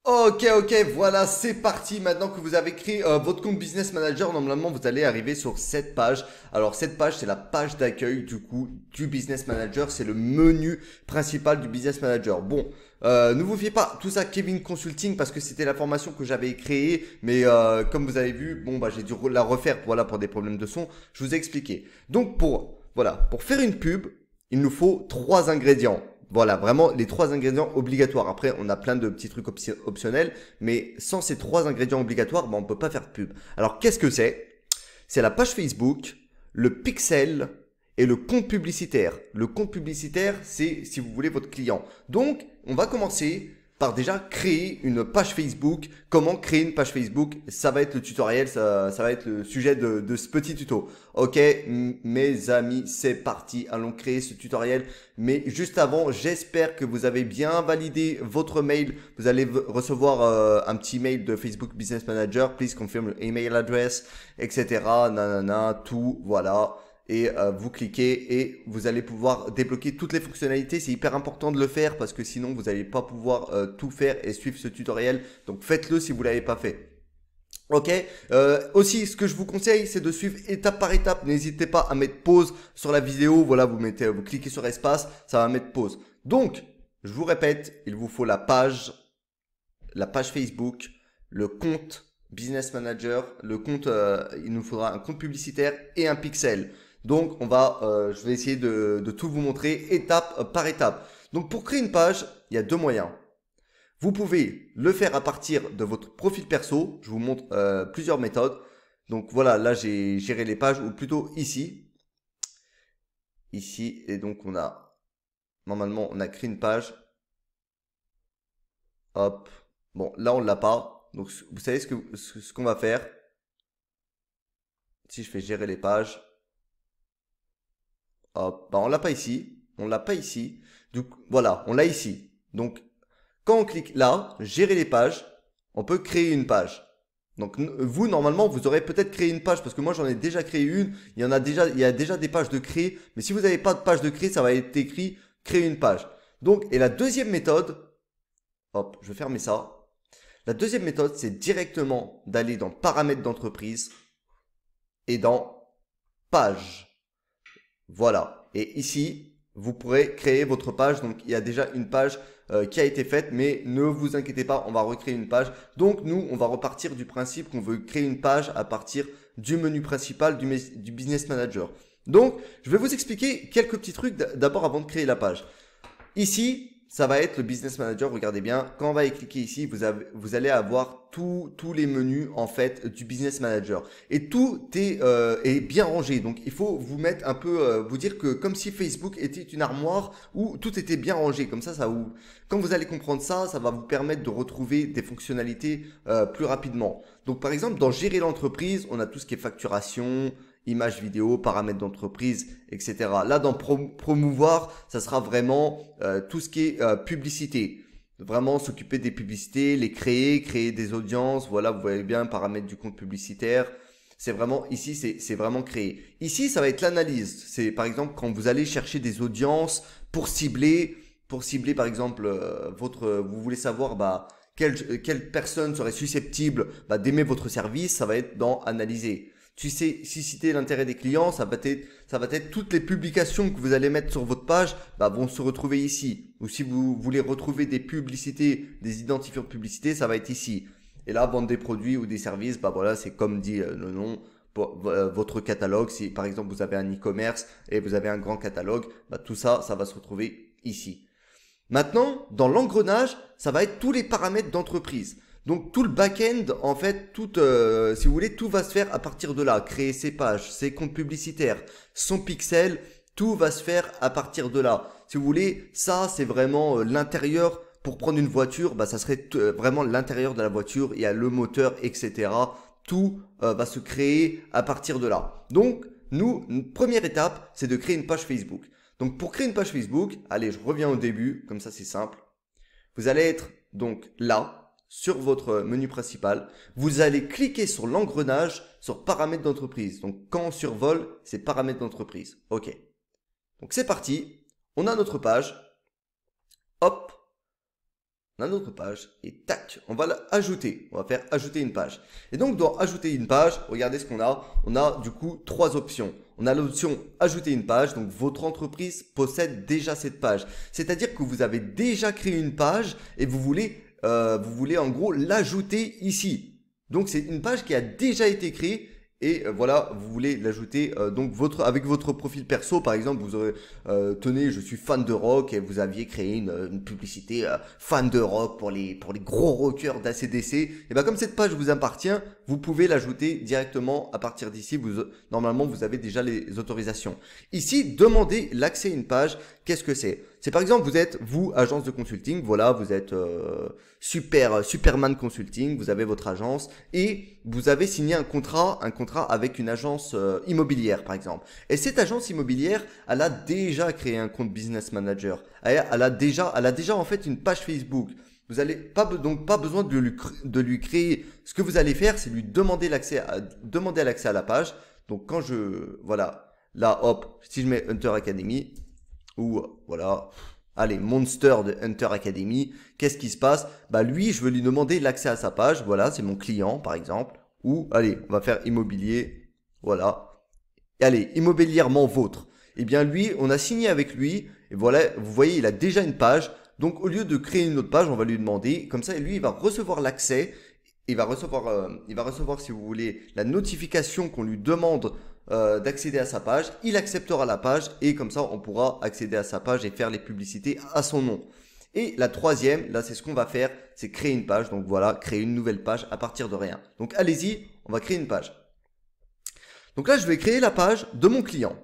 Ok, voilà, c'est parti. Maintenant que vous avez créé votre compte Business Manager, normalement, vous allez arriver sur cette page. Alors, cette page, c'est la page d'accueil du coup du Business Manager. C'est le menu principal du Business Manager. Bon, ne vous fiez pas tout ça Kevin Consulting parce que c'était la formation que j'avais créée. Mais comme vous avez vu, bon, bah, j'ai dû la refaire voilà, pour des problèmes de son. Je vous ai expliqué. Donc, pour faire une pub, il nous faut trois ingrédients. Voilà, vraiment les trois ingrédients obligatoires. Après, on a plein de petits trucs optionnels, mais sans ces trois ingrédients obligatoires, on ne peut pas faire de pub. Alors, qu'est-ce que c'est? C'est la page Facebook, le pixel et le compte publicitaire. Le compte publicitaire, c'est, si vous voulez, votre client. Donc, on va commencer par déjà créer une page Facebook. Comment créer une page Facebook? Ça va être le tutoriel, ça va être le sujet de ce petit tuto. Ok, mes amis, c'est parti. Allons créer ce tutoriel. Mais juste avant, j'espère que vous avez bien validé votre mail. Vous allez recevoir un petit mail de Facebook Business Manager. Please confirm your email address, etc. Nanana, tout, voilà. Et vous cliquez et vous allez pouvoir débloquer toutes les fonctionnalités. C'est hyper important de le faire parce que sinon vous n'allez pas pouvoir tout faire et suivre ce tutoriel. Donc faites-le si vous ne l'avez pas fait. Ok. Aussi, ce que je vous conseille, c'est de suivre étape par étape. N'hésitez pas à mettre pause sur la vidéo. Voilà, vous cliquez sur espace, ça va mettre pause. Donc, je vous répète, il vous faut la page Facebook, le compte Business Manager, le compte, il nous faudra un compte publicitaire et un pixel. Donc, je vais essayer de tout vous montrer étape par étape. Donc, pour créer une page, il y a deux moyens. Vous pouvez le faire à partir de votre profil perso. Je vous montre plusieurs méthodes. Donc voilà, là j'ai géré les pages, ou plutôt ici. Ici, et donc normalement, on a créé une page. Hop. Bon, là on l'a pas. Donc vous savez ce qu'on va faire. Si je fais gérer les pages. Hop, bah on l'a pas ici. On l'a pas ici. Donc voilà, on l'a ici. Donc quand on clique là, gérer les pages, on peut créer une page. Donc vous, normalement, vous aurez peut-être créé une page parce que moi j'en ai déjà créé une. Il y a déjà des pages de créer. Mais si vous n'avez pas de page de créer, ça va être écrit créer une page. Donc, et la deuxième méthode, hop, je vais fermer ça. La deuxième méthode, c'est directement d'aller dans paramètres d'entreprise et dans page. Voilà. Et ici, vous pourrez créer votre page. Donc, il y a déjà une page qui a été faite, mais ne vous inquiétez pas, on va recréer une page. Donc, nous, on va repartir du principe qu'on veut créer une page à partir du menu principal du Business Manager. Donc, je vais vous expliquer quelques petits trucs d'abord avant de créer la page. Ici, ça va être le Business Manager. Regardez bien, quand on va y cliquer ici, vous allez avoir tous les menus en fait du Business Manager. Et tout est bien rangé. Donc, il faut vous mettre un peu, vous dire que comme si Facebook était une armoire où tout était bien rangé. Comme ça quand vous allez comprendre ça, ça va vous permettre de retrouver des fonctionnalités plus rapidement. Donc, par exemple, dans Gérer l'entreprise, on a tout ce qui est facturation, images vidéo, paramètres d'entreprise, etc. Là, dans promouvoir, ça sera vraiment tout ce qui est publicité. Vraiment s'occuper des publicités, les créer des audiences. Voilà, vous voyez bien, paramètres du compte publicitaire. C'est vraiment, ici, c'est vraiment créer. Ici, ça va être l'analyse. C'est par exemple quand vous allez chercher des audiences pour cibler par exemple, vous voulez savoir, quelle personne serait susceptible d'aimer votre service, ça va être dans analyser. Tu sais, susciter l'intérêt des clients, ça va être toutes les publications que vous allez mettre sur votre page vont se retrouver ici. Ou si vous voulez retrouver des publicités, des identifiants de publicité, ça va être ici. Et là, vendre des produits ou des services, voilà, c'est comme dit le nom, pour, votre catalogue. Si par exemple vous avez un e-commerce et vous avez un grand catalogue, tout ça, ça va se retrouver ici. Maintenant, dans l'engrenage, ça va être tous les paramètres d'entreprise. Donc tout le back-end, en fait, si vous voulez, tout va se faire à partir de là. Créer ses pages, ses comptes publicitaires, son pixel, tout va se faire à partir de là. Si vous voulez, ça c'est vraiment l'intérieur. Pour prendre une voiture, ça serait vraiment l'intérieur de la voiture. Il y a le moteur, etc. Tout va se créer à partir de là. Donc, nous, une première étape, c'est de créer une page Facebook. Donc pour créer une page Facebook, allez, je reviens au début, comme ça c'est simple. Vous allez être donc là, sur votre menu principal. Vous allez cliquer sur l'engrenage, sur paramètres d'entreprise. Donc quand on survole, c'est paramètres d'entreprise. Ok. Donc c'est parti. On a notre page. Hop. On a notre page et tac, on va l'ajouter. On va faire ajouter une page. Et donc dans ajouter une page, regardez ce qu'on a. On a du coup 3 options. On a l'option ajouter une page. Donc votre entreprise possède déjà cette page. C'est-à-dire que vous avez déjà créé une page et vous voulez en gros l'ajouter ici. Donc c'est une page qui a déjà été créée. Et voilà, vous voulez l'ajouter donc avec votre profil perso, par exemple, vous aurez tenez, je suis fan de rock et vous aviez créé une publicité fan de rock pour les gros rockers d'ACDC. Et bien comme cette page vous appartient, vous pouvez l'ajouter directement à partir d'ici. Normalement, vous avez déjà les autorisations. Ici, demander l'accès à une page, qu'est-ce que c'est? C'est par exemple, vous êtes, vous, agence de consulting, voilà, vous êtes Superman Consulting, vous avez votre agence et vous avez signé un contrat avec une agence immobilière, par exemple. Et cette agence immobilière, elle a déjà créé un compte Business Manager. Elle a déjà en fait une page Facebook. Vous n'allez donc pas besoin de lui créer. Ce que vous allez faire, c'est lui demander l'accès à la page. Donc quand voilà, là, hop, si je mets Hunter Academy, ou voilà, allez, Monster de Hunter Academy, qu'est-ce qui se passe? Bah lui, je veux lui demander l'accès à sa page, voilà, c'est mon client par exemple, ou allez, on va faire immobilier, voilà, et allez, immobilièrement vôtre. Eh bien lui, on a signé avec lui, et voilà, vous voyez, il a déjà une page, donc au lieu de créer une autre page, on va lui demander, comme ça, lui, il va recevoir l'accès, il va recevoir, si vous voulez, la notification qu'on lui demande d'accéder à sa page, il acceptera la page et comme ça on pourra accéder à sa page et faire les publicités à son nom. Et la troisième, là c'est ce qu'on va faire, c'est créer une page. Donc voilà, créer une nouvelle page à partir de rien. Donc allez-y, on va créer une page. Donc là je vais créer la page de mon client.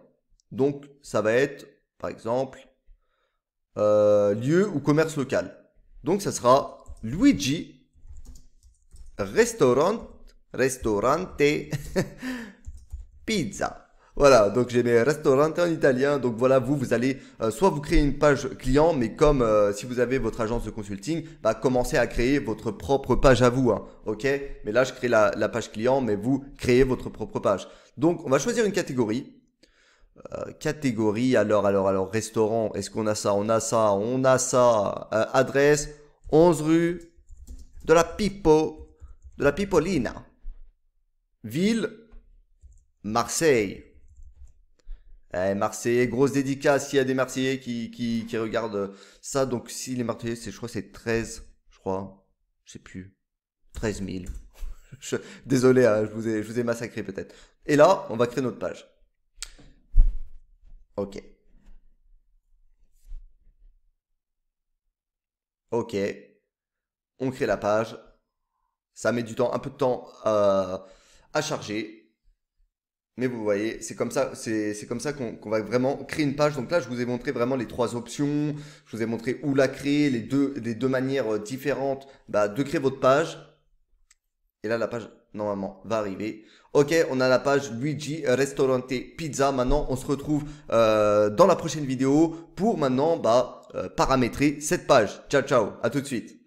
Donc ça va être par exemple lieu ou commerce local. Donc ça sera Luigi Restaurante Pizza. Voilà, donc j'ai mes restaurants en italien. Donc voilà, vous allez soit vous créez une page client, mais comme si vous avez votre agence de consulting, bah, commencez à créer votre propre page à vous. Hein, ok? Mais là, je crée la page client, mais vous créez votre propre page. Donc, on va choisir une catégorie. Catégorie, alors, restaurant, est-ce qu'on a ça? On a ça. Adresse, 11 rue de la Pipolina. Ville, Marseille. Marseillais, grosse dédicace, s'il y a des Marseillais qui regardent ça. Donc, si les Marseillais, je crois c'est 13, je sais plus, 13 000. Désolé, hein, je vous ai massacré peut-être. Et là, on va créer notre page. Ok. Ok. On crée la page. Ça met un peu de temps à charger. Mais vous voyez, c'est comme ça qu'on va vraiment créer une page. Donc là, je vous ai montré vraiment les 3 options. Je vous ai montré où la créer, les deux manières différentes de créer votre page. Et là, la page, normalement, va arriver. Ok, on a la page Luigi Restaurante Pizza. Maintenant, on se retrouve dans la prochaine vidéo pour maintenant paramétrer cette page. Ciao, ciao, à tout de suite.